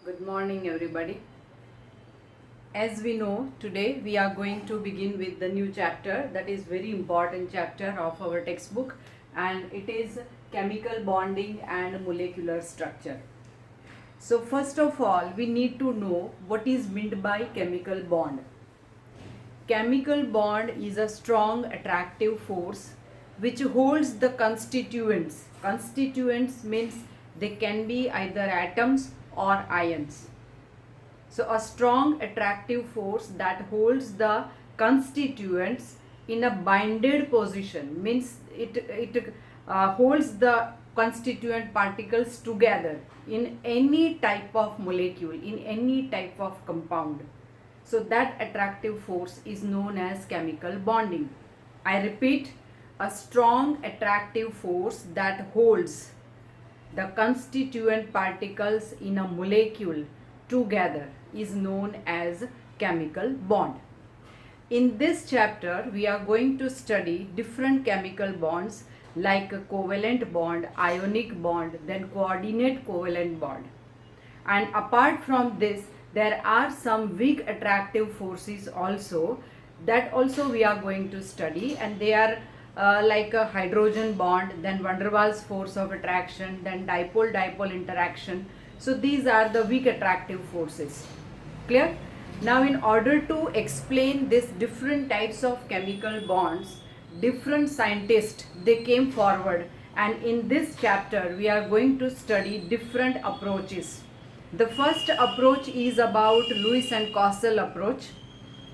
Good morning, everybody. As we know, today we are going to begin with the new chapter that is very important chapter of our textbook, and it is chemical bonding and molecular structure. So first of all, we need to know what is meant by chemical bond. Chemical bond is a strong attractive force which holds the constituents. Constituents means they can be either atoms or ions. So a strong attractive force that holds the constituents in a binded position means it holds the constituent particles together in any type of molecule, in any type of compound. So that attractive force is known as chemical bonding. I repeat, a strong attractive force that holds the constituent particles in a molecule together is known as chemical bond. In this chapter, we are going to study different chemical bonds like a covalent bond, ionic bond, then coordinate covalent bond. And apart from this, there are some weak attractive forces also that also we are going to study, and they are like a hydrogen bond, then van der Waals force of attraction, then dipole-dipole interaction. So these are the weak attractive forces. Clear? Now in order to explain these different types of chemical bonds, different scientists they came forward, and in this chapter we are going to study different approaches. The first approach is about Lewis and Cossel approach.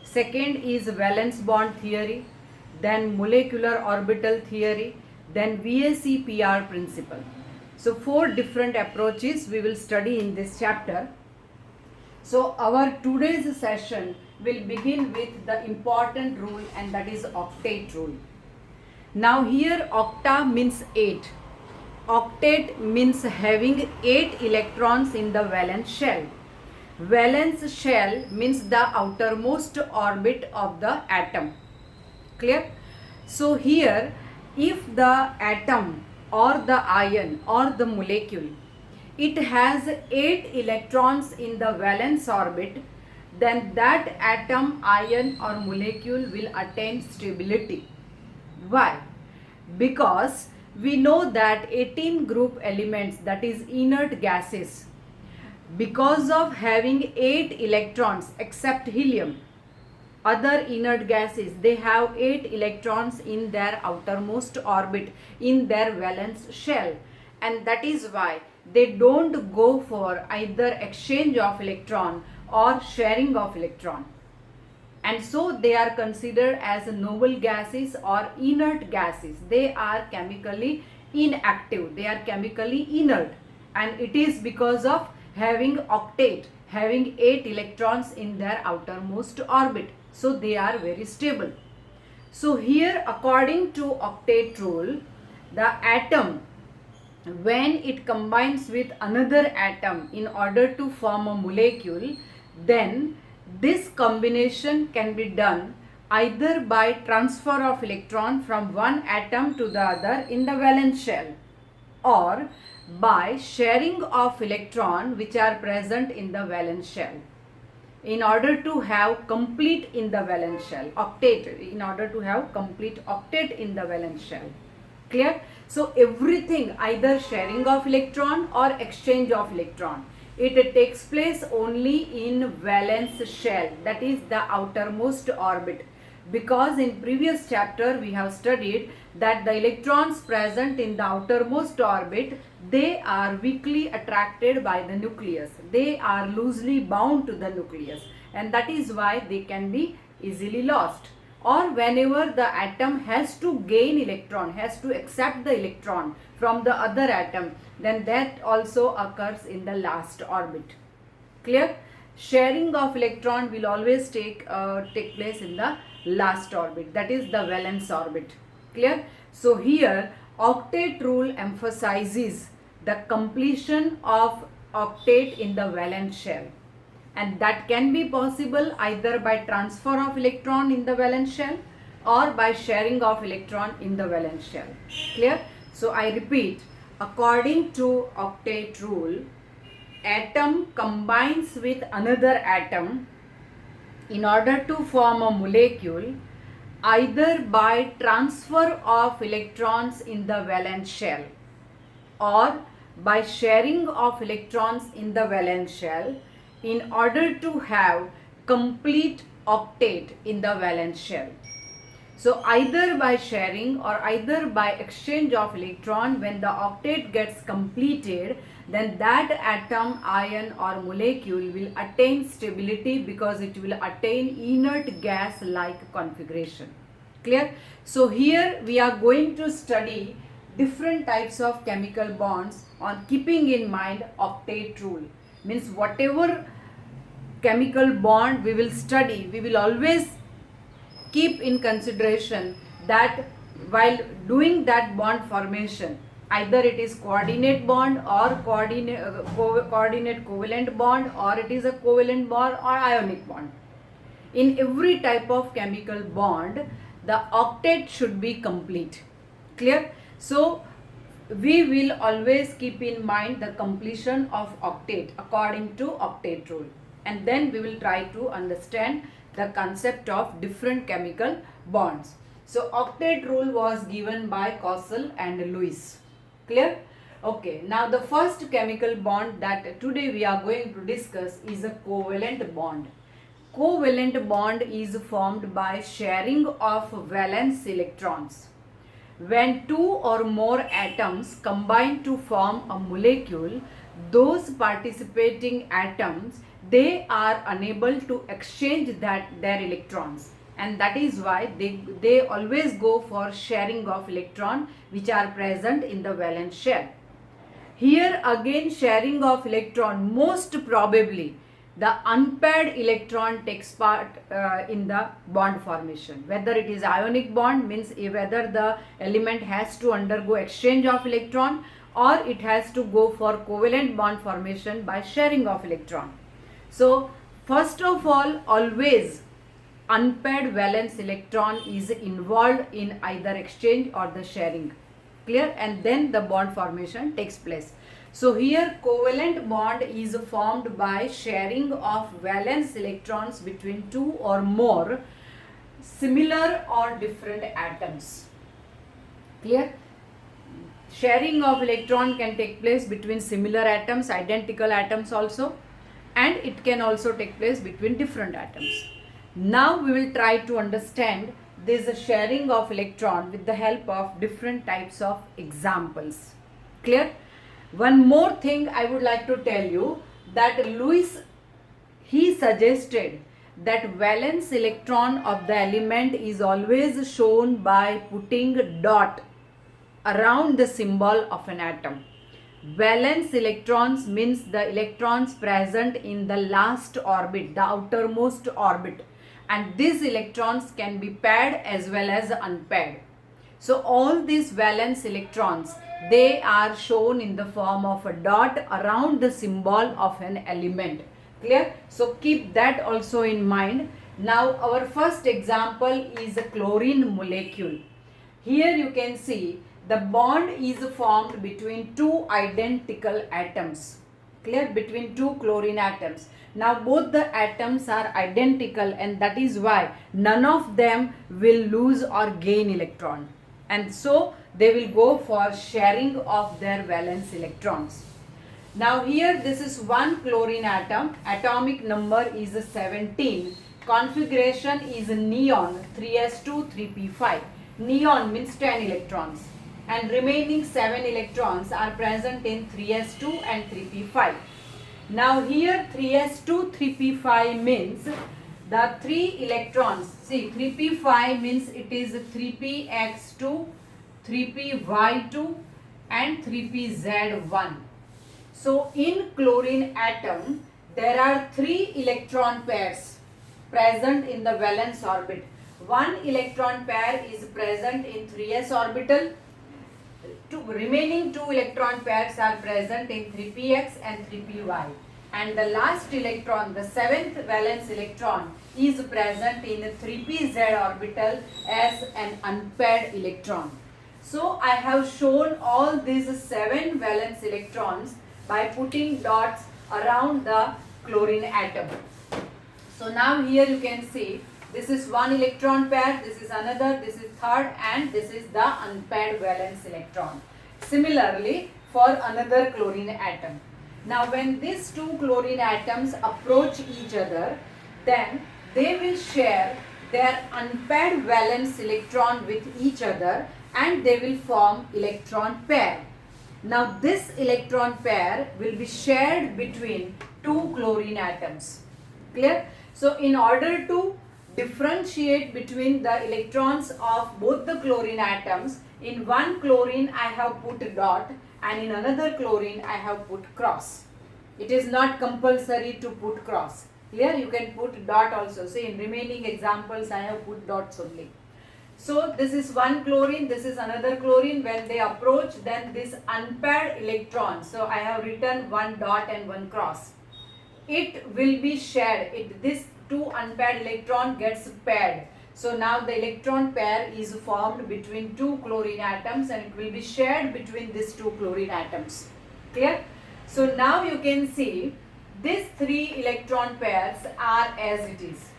Second is valence bond theory, then molecular orbital theory, then VAC-PR principle. So four different approaches we will study in this chapter. So our today's session will begin with the important rule, and that is octet rule. Now here octa means 8. Octet means having 8 electrons in the valence shell. Valence shell means the outermost orbit of the atom. Clear? So here, if the atom or the ion or the molecule, it has 8 electrons in the valence orbit, then that atom, ion or molecule will attain stability. Why? Because we know that 18 group elements, that is inert gases, because of having 8 electrons except helium, other inert gases, they have 8 electrons in their outermost orbit, in their valence shell, and that is why they don't go for either exchange of electron or sharing of electron, and so they are considered as noble gases or inert gases. They are chemically inactive, they are chemically inert, and it is because of having octet, having 8 electrons in their outermost orbit. So they are very stable. So here, according to octet rule, the atom, when it combines with another atom in order to form a molecule, then this combination can be done either by transfer of electron from one atom to the other in the valence shell, or by sharing of electron which are present in the valence shell, in order to have complete in the valence shell, octet, in order to have complete octet in the valence shell. Clear? So everything, either sharing of electron or exchange of electron, it takes place only in valence shell, that is the outermost orbit. Because in previous chapter we have studied that the electrons present in the outermost orbit, they are weakly attracted by the nucleus. They are loosely bound to the nucleus, and that is why they can be easily lost. Or whenever the atom has to gain electron, has to accept the electron from the other atom, then that also occurs in the last orbit. Clear? Sharing of electron will always take place in the last orbit, that is the valence orbit. Clear? So here octet rule emphasizes the completion of octet in the valence shell, and that can be possible either by transfer of electron in the valence shell or by sharing of electron in the valence shell. Clear? So I repeat, according to octet rule, atom combines with another atom in order to form a molecule, either by transfer of electrons in the valence shell or by sharing of electrons in the valence shell, in order to have complete octet in the valence shell. So either by sharing or either by exchange of electron, when the octet gets completed, then that atom, ion or molecule will attain stability because it will attain inert gas like configuration. Clear? So here we are going to study different types of chemical bonds on keeping in mind octet rule. Means whatever chemical bond we will study, we will always keep in consideration that while doing that bond formation, either it is coordinate bond or coordinate covalent bond, or it is a covalent bond or ionic bond. In every type of chemical bond, the octet should be complete. Clear? So we will always keep in mind the completion of octet according to octet rule, and then we will try to understand the concept of different chemical bonds. So octet rule was given by Kossel and Lewis. Clear? Okay, now the first chemical bond that today we are going to discuss is a covalent bond. Covalent bond is formed by sharing of valence electrons. When two or more atoms combine to form a molecule, those participating atoms, they are unable to exchange their electrons, and that is why they always go for sharing of electron which are present in the valence shell. Here again, sharing of electron, most probably the unpaired electron takes part in the bond formation. Whether it is ionic bond, means whether the element has to undergo exchange of electron, or it has to go for covalent bond formation by sharing of electron. So first of all, always unpaired valence electron is involved in either exchange or the sharing. Clear? And then the bond formation takes place. So here covalent bond is formed by sharing of valence electrons between two or more similar or different atoms. Clear? Sharing of electron can take place between similar atoms, identical atoms also, and it can also take place between different atoms. Now we will try to understand this sharing of electron with the help of different types of examples. Clear? One more thing I would like to tell you, that Lewis, he suggested that valence electron of the element is always shown by putting dot around the symbol of an atom. Valence electrons means the electrons present in the last orbit, the outermost orbit, and these electrons can be paired as well as unpaired. So all these valence electrons, they are shown in the form of a dot around the symbol of an element. Clear? So keep that also in mind. Now our first example is a chlorine molecule. Here you can see the bond is formed between two identical atoms. Clear? Between two chlorine atoms. Now both the atoms are identical, and that is why none of them will lose or gain electron, and so they will go for sharing of their valence electrons. Now here this is one chlorine atom, atomic number is 17, configuration is neon 3s2 3p5. Neon means 10 electrons, and remaining 7 electrons are present in 3s2 and 3p5. Now here 3s2 3p5 means the 3 electrons, see 3p5 means it is 3px2, 3py2 and 3pz1. So in chlorine atom there are 3 electron pairs present in the valence orbit. One electron pair is present in 3s orbital. Remaining 2 electron pairs are present in 3px and 3py, and the last electron, the 7th valence electron, is present in 3pz orbital as an unpaired electron. So I have shown all these 7 valence electrons by putting dots around the chlorine atom. So now here you can see this is one electron pair, this is another, this is third, and this is the unpaired valence electron. Similarly for another chlorine atom. Now when these two chlorine atoms approach each other, then they will share their unpaired valence electron with each other and they will form electron pair. Now this electron pair will be shared between two chlorine atoms. Clear? So in order to differentiate between the electrons of both the chlorine atoms, in one chlorine I have put a dot and in another chlorine I have put cross. It is not compulsory to put cross. Clear? You can put dot also. See, in remaining examples I have put dots only. So this is one chlorine, this is another chlorine. When they approach, then this unpaired electron, so I have written one dot and one cross, it will be shared. This two unpaired electron gets paired. So now the electron pair is formed between two chlorine atoms and it will be shared between these two chlorine atoms. Clear? So now you can see these three electron pairs are as it is.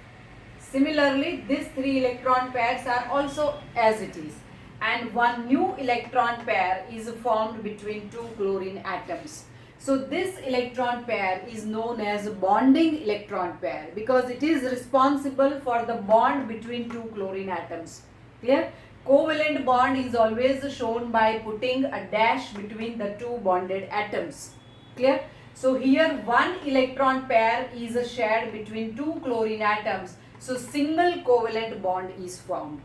Similarly, these three electron pairs are also as it is. And one new electron pair is formed between two chlorine atoms. So this electron pair is known as bonding electron pair because it is responsible for the bond between two chlorine atoms. Clear? Covalent bond is always shown by putting a dash between the two bonded atoms. Clear? So here one electron pair is shared between two chlorine atoms. So single covalent bond is formed.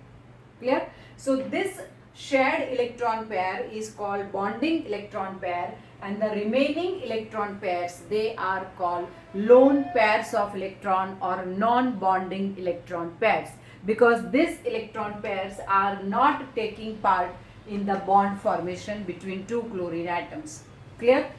Clear? So this shared electron pair is called bonding electron pair, and the remaining electron pairs, they are called lone pairs of electron or non-bonding electron pairs, because these electron pairs are not taking part in the bond formation between two chlorine atoms. Clear?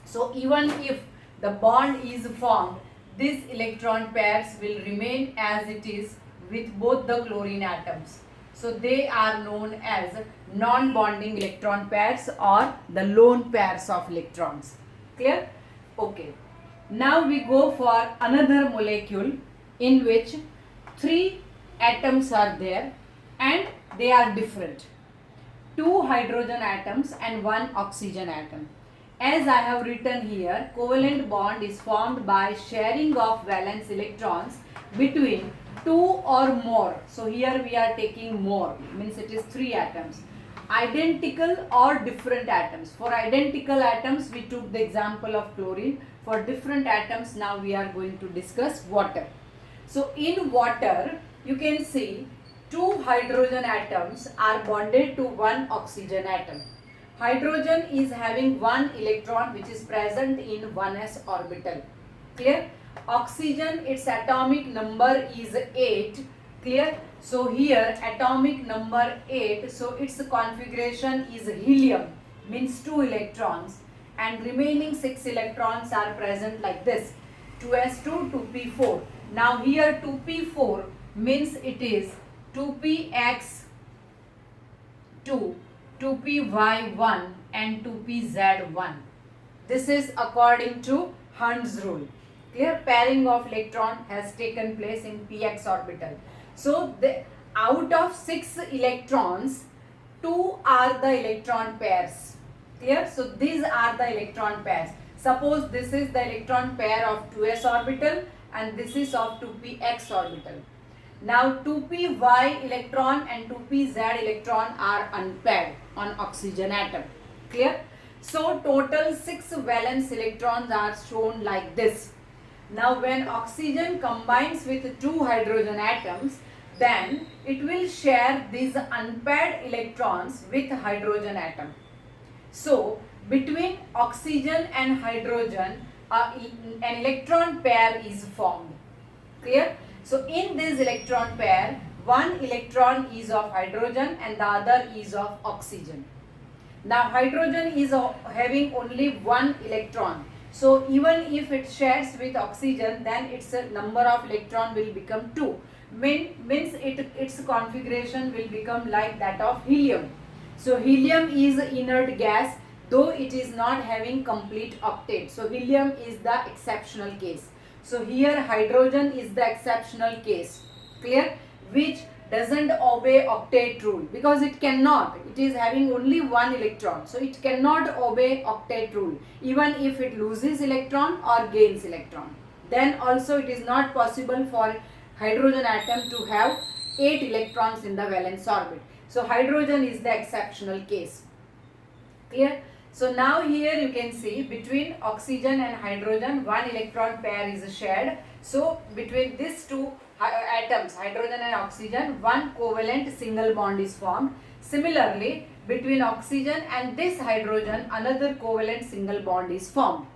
So even if the bond is formed, these electron pairs will remain as it is with both the chlorine atoms. So they are known as non-bonding electron pairs or the lone pairs of electrons. Clear? Okay. Now we go for another molecule in which three atoms are there and they are different. Two hydrogen atoms and one oxygen atom. As I have written here, covalent bond is formed by sharing of valence electrons between two or more. So here we are taking more, means it is three atoms. Identical or different atoms. For identical atoms we took the example of chlorine. For different atoms now we are going to discuss water. So in water you can see two hydrogen atoms are bonded to one oxygen atom. Hydrogen is having one electron which is present in 1s orbital. Clear? Oxygen, its atomic number is 8. Clear? So here atomic number 8, so its configuration is helium, means 2 electrons, and remaining 6 electrons are present like this, 2s2, 2p4. Now here 2p4 means it is 2px2, 2py1 and 2pz1. This is according to Hund's rule. Clear? Pairing of electron has taken place in px orbital. So out of 6 electrons, 2 are the electron pairs. Clear? So these are the electron pairs. Suppose this is the electron pair of 2s orbital and this is of 2px orbital. Now 2py electron and 2pz electron are unpaired on oxygen atom. Clear? So total 6 valence electrons are shown like this. Now when oxygen combines with 2 hydrogen atoms, then it will share these unpaired electrons with hydrogen atom. So between oxygen and hydrogen, an electron pair is formed. Clear? So in this electron pair, one electron is of hydrogen and the other is of oxygen. Now hydrogen is having only one electron. So even if it shares with oxygen, then its number of electron will become 2. Means its configuration will become like that of helium. So helium is inert gas. though it is not having complete octet. So helium is the exceptional case. So here hydrogen is the exceptional case, clear, which doesn't obey octet rule because it cannot. It is having only one electron, so it cannot obey octet rule even if it loses electron or gains electron. Then also it is not possible for hydrogen atom to have 8 electrons in the valence orbit. So hydrogen is the exceptional case, clear. So now here you can see between oxygen and hydrogen one electron pair is shared. So between these two atoms, hydrogen and oxygen, one covalent single bond is formed. Similarly, between oxygen and this hydrogen, another covalent single bond is formed.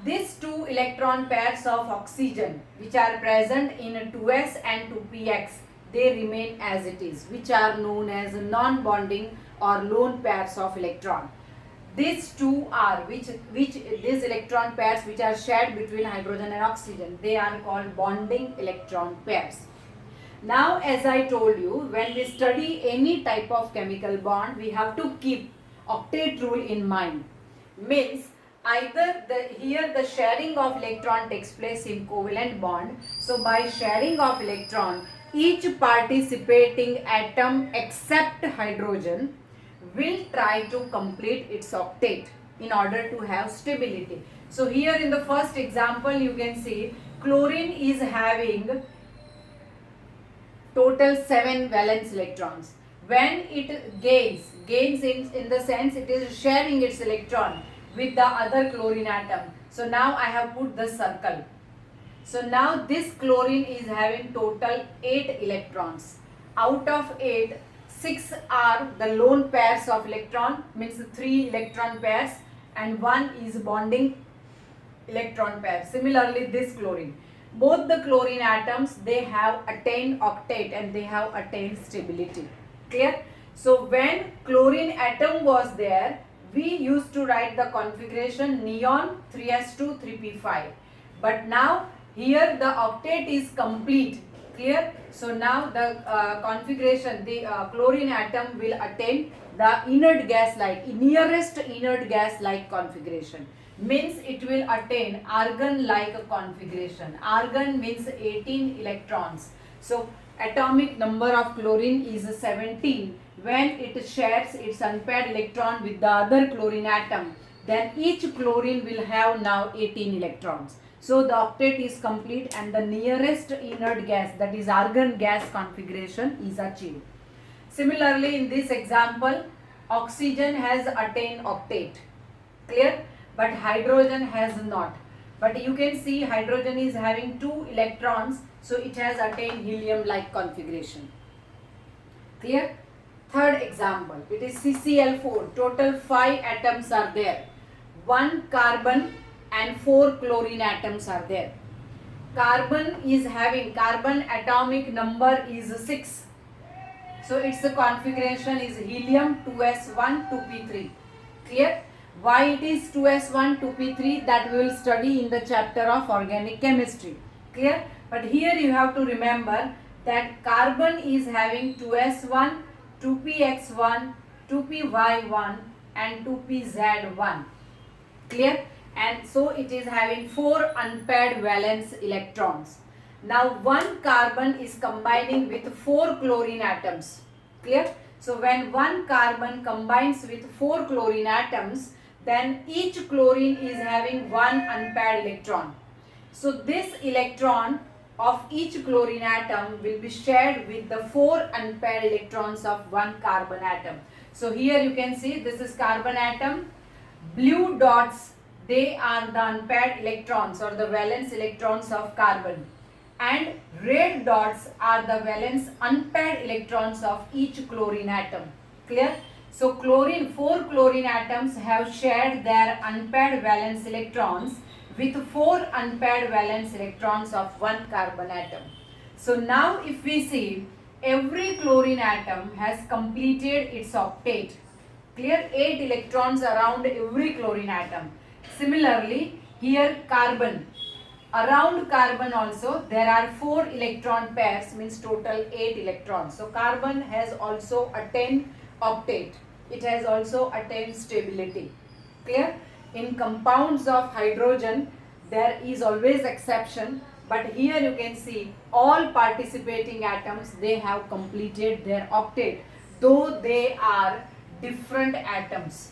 These two electron pairs of oxygen which are present in 2s and 2px, they remain as it is, which are known as non-bonding or lone pairs of electron. These two are these electron pairs which are shared between hydrogen and oxygen, they are called bonding electron pairs. Now as I told you, when we study any type of chemical bond, we have to keep octet rule in mind. Means either here the sharing of electron takes place in covalent bond. So by sharing of electron, each participating atom except hydrogen will try to complete its octet in order to have stability. So here in the first example you can see chlorine is having total 7 valence electrons. When it gains in the sense it is sharing its electron with the other chlorine atom. So now I have put the circle. So now this chlorine is having total 8 electrons. Out of 8, 6 are the lone pairs of electron, means 3 electron pairs, and 1 is bonding electron pair. Similarly this chlorine. Both the chlorine atoms, they have attained octet and they have attained stability. Clear? So when chlorine atom was there, we used to write the configuration neon 3s2 3p5. But now here the octet is complete. Clear? So now the configuration, the chlorine atom will attain the inert gas like, nearest inert gas like configuration. Means it will attain argon like configuration. Argon means 18 electrons. So atomic number of chlorine is 17. When it shares its unpaired electron with the other chlorine atom, then each chlorine will have now 18 electrons. So the octet is complete and the nearest inert gas, that is argon gas configuration, is achieved. Similarly in this example, oxygen has attained octet. Clear? But hydrogen has not. But you can see hydrogen is having 2 electrons, so it has attained helium like configuration. Clear? Third example, it is CCl4. Total 5 atoms are there. 1 carbon and 4 chlorine atoms are there. Carbon is having, carbon atomic number is 6. So its configuration is helium 2s1 2p3. Clear? Why it is 2s1 2p3, that we will study in the chapter of organic chemistry. Clear? But here you have to remember that carbon is having 2s1, 2px1, 2py1 and 2pz1. Clear? And so it is having 4 unpaired valence electrons. Now one carbon is combining with 4 chlorine atoms. Clear? So when one carbon combines with 4 chlorine atoms, then each chlorine is having 1 unpaired electron. So this electron of each chlorine atom will be shared with the 4 unpaired electrons of one carbon atom. So here you can see this is carbon atom. Blue dots, they are the unpaired electrons or the valence electrons of carbon. And red dots are the valence unpaired electrons of each chlorine atom. Clear? So chlorine, 4 chlorine atoms have shared their unpaired valence electrons with 4 unpaired valence electrons of one carbon atom. So now if we see, every chlorine atom has completed its octet. Clear? 8 electrons around every chlorine atom. Similarly, here carbon. Around carbon also there are 4 electron pairs, means total 8 electrons. So carbon has also attained octet. it has also attained stability. Clear? In compounds of hydrogen, there is always exception, but here you can see all participating atoms, they have completed their octet, though they are different atoms.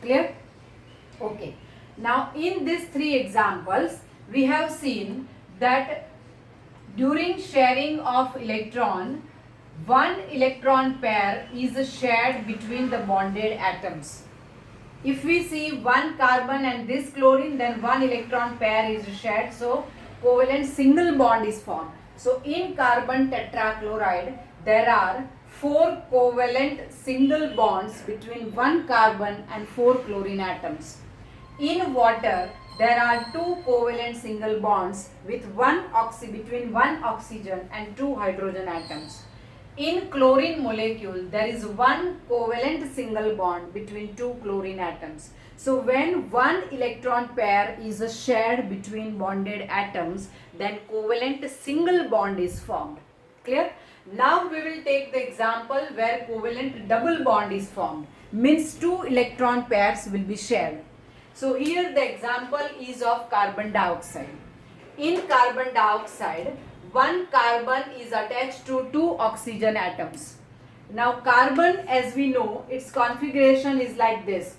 Clear? Okay. Now in these three examples, we have seen that during sharing of electron, one electron pair is shared between the bonded atoms. If we see one carbon and this chlorine, then one electron pair is shared, so covalent single bond is formed. So in carbon tetrachloride, there are 4 covalent single bonds between one carbon and 4 chlorine atoms. In water, there are 2 covalent single bonds with between one oxygen and 2 hydrogen atoms. In chlorine molecule, there is one covalent single bond between 2 chlorine atoms. So when one electron pair is shared between bonded atoms, then covalent single bond is formed. Clear? Now we will take the example where covalent double bond is formed. Means 2 electron pairs will be shared. So here the example is of carbon dioxide. In carbon dioxide, one carbon is attached to 2 oxygen atoms. Now carbon, as we know, its configuration is like this.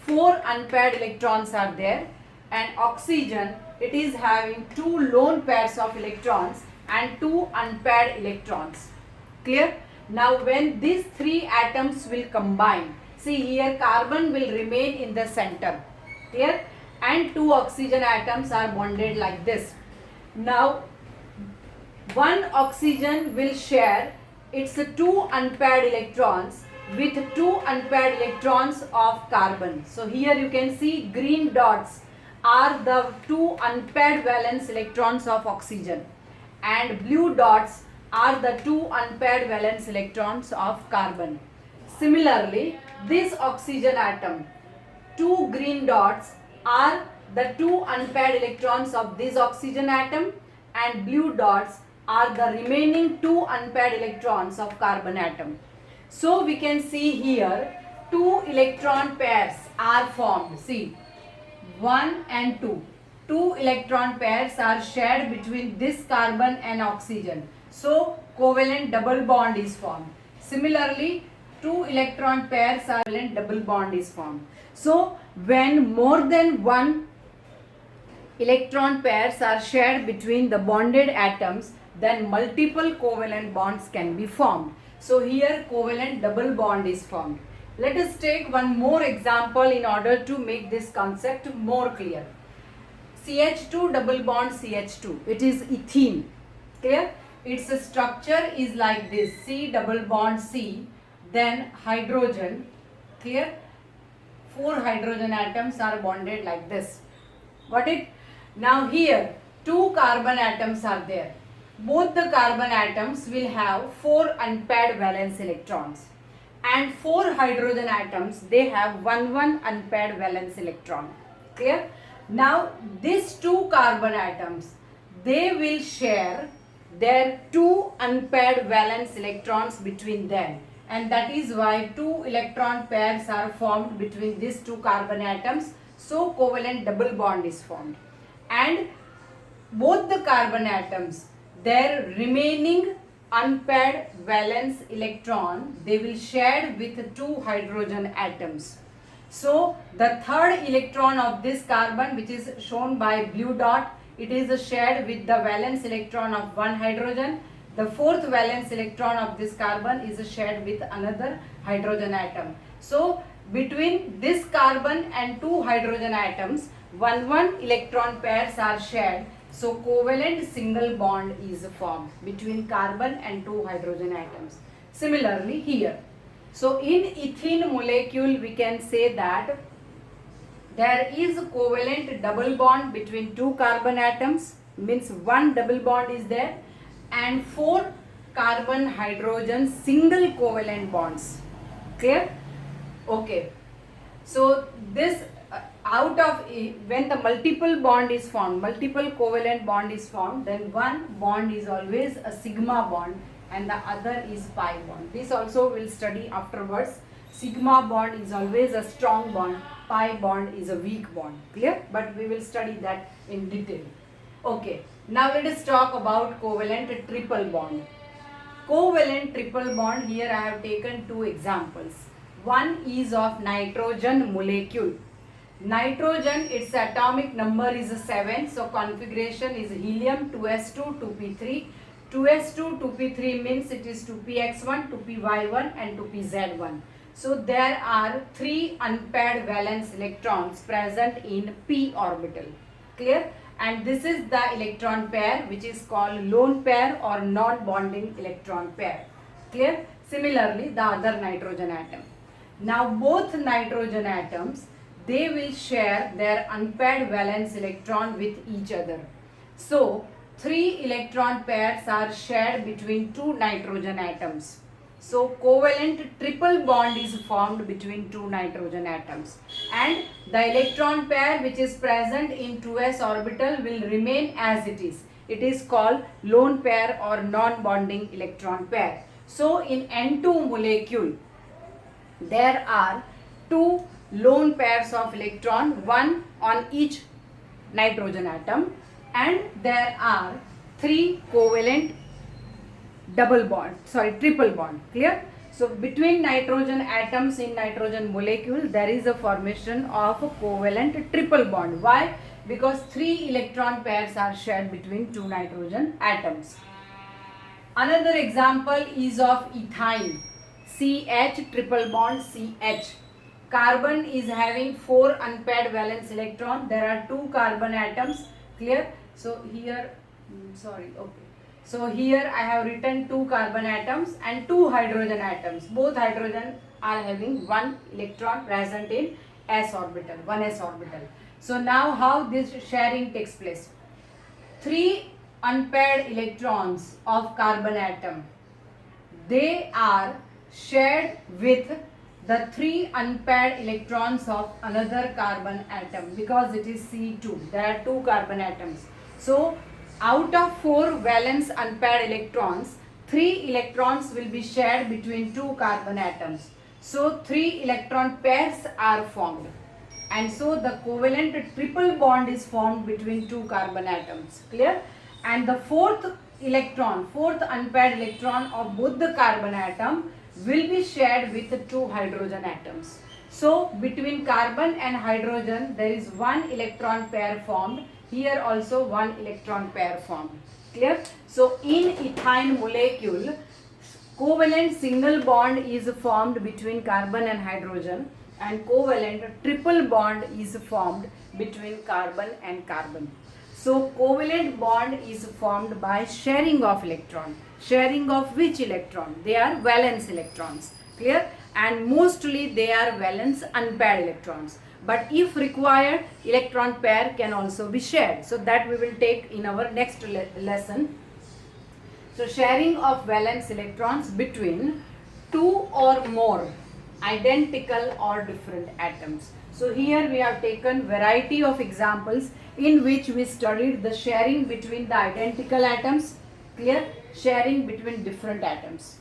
4 unpaired electrons are there, and oxygen, it is having 2 lone pairs of electrons and 2 unpaired electrons. Clear? Now when these 3 atoms will combine, see here carbon will remain in the center. Clear? And 2 oxygen atoms are bonded like this. Now one oxygen will share its 2 unpaired electrons with 2 unpaired electrons of carbon. So here you can see green dots are the 2 unpaired valence electrons of oxygen, and blue dots are the 2 unpaired valence electrons of carbon. Similarly, this oxygen atom, 2 green dots are the 2 unpaired electrons of this oxygen atom, and blue dots are the remaining 2 unpaired electrons of carbon atom. So we can see here 2 electron pairs are formed. See, 1 and 2. 2 electron pairs are shared between this carbon and oxygen. So covalent double bond is formed. Similarly, 2 electron pairs are covalent double bond is formed. So when more than one electron pairs are shared between the bonded atoms, then multiple covalent bonds can be formed. So here covalent double bond is formed. Let us take one more example in order to make this concept more clear. CH2 double bond CH2, it is ethene. Clear? Its structure is like this, C double bond C, then hydrogen. Clear? 4 hydrogen atoms are bonded like this. Got it? Now here 2 carbon atoms are there. Both the carbon atoms will have 4 unpaired valence electrons, and 4 hydrogen atoms, they have one unpaired valence electron. Clear? Now these 2 carbon atoms, they will share their 2 unpaired valence electrons between them, and that is why 2 electron pairs are formed between these 2 carbon atoms. So covalent double bond is formed, and both the carbon atoms, their remaining unpaired valence electron, they will share with 2 hydrogen atoms. So the third electron of this carbon, which is shown by blue dot, it is shared with the valence electron of one hydrogen. The fourth valence electron of this carbon is shared with another hydrogen atom. So between this carbon and 2 hydrogen atoms, one electron pairs are shared. So covalent single bond is formed between carbon and 2 hydrogen atoms. Similarly here. So in ethene molecule, we can say that there is a covalent double bond between 2 carbon atoms, means one double bond is there, and 4 carbon hydrogen single covalent bonds. Clear? Okay. So this out of when the multiple bond is formed, multiple covalent bond is formed, then one bond is always a sigma bond and the other is pi bond. This also we'll study afterwards. Sigma bond is always a strong bond, pi bond is a weak bond. Clear? But we will study that in detail. Okay, now let us talk about covalent triple bond. Covalent triple bond, here I have taken two examples. One is of nitrogen molecule. Nitrogen, its atomic number is 7, so configuration is helium 2s2 2p3. 2s2 2p3 means it is 2px1 2py1 and 2pz1. So there are 3 unpaired valence electrons present in p orbital. Clear? And this is the electron pair which is called lone pair or non-bonding electron pair. Clear? Similarly, the other nitrogen atom. Now both nitrogen atoms, they will share their unpaired valence electron with each other. So 3 electron pairs are shared between 2 nitrogen atoms. So covalent triple bond is formed between 2 nitrogen atoms, and the electron pair which is present in 2s orbital will remain as it is. It is called lone pair or non-bonding electron pair. So in N2 molecule, there are 2 lone pairs of electron, one on each nitrogen atom, and there are 3 covalent triple bond. Clear? So between nitrogen atoms in nitrogen molecule, there is a formation of a covalent triple bond. Why? Because 3 electron pairs are shared between 2 nitrogen atoms. Another example is of ethyne. CH triple bond CH. Carbon is having 4 unpaired valence electron. There are 2 carbon atoms. Clear? So here, So here I have written 2 carbon atoms and 2 hydrogen atoms. Both hydrogen are having 1 electron present in s orbital, 1s orbital. So now how this sharing takes place? 3 unpaired electrons of carbon atom, they are shared with the 3 unpaired electrons of another carbon atom, because it is C2. There are 2 carbon atoms. So out of 4 valence unpaired electrons, 3 electrons will be shared between 2 carbon atoms. So 3 electron pairs are formed, and so the covalent triple bond is formed between 2 carbon atoms. Clear? And the fourth unpaired electron of both the carbon atom will be shared with 2 hydrogen atoms. So between carbon and hydrogen there is 1 electron pair formed. Here also 1 electron pair formed. Clear? So in ethyne molecule, covalent single bond is formed between carbon and hydrogen, and covalent triple bond is formed between carbon and carbon. So covalent bond is formed by sharing of electron. Sharing of which electron? They are valence electrons. Clear? And mostly they are valence unpaired electrons. But if required, electron pair can also be shared. So that we will take in our next lesson. So sharing of valence electrons between 2 or more identical or different atoms. So here we have taken variety of examples in which we studied the sharing between the identical atoms. Clear? Sharing between different atoms.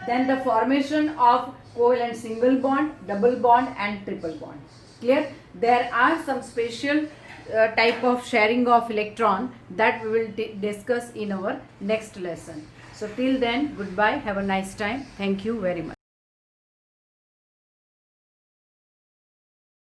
Then the formation of covalent single bond, double bond and triple bond. Clear? There are some special type of sharing of electron that we will discuss in our next lesson. So till then, goodbye. Have a nice time. Thank you very much.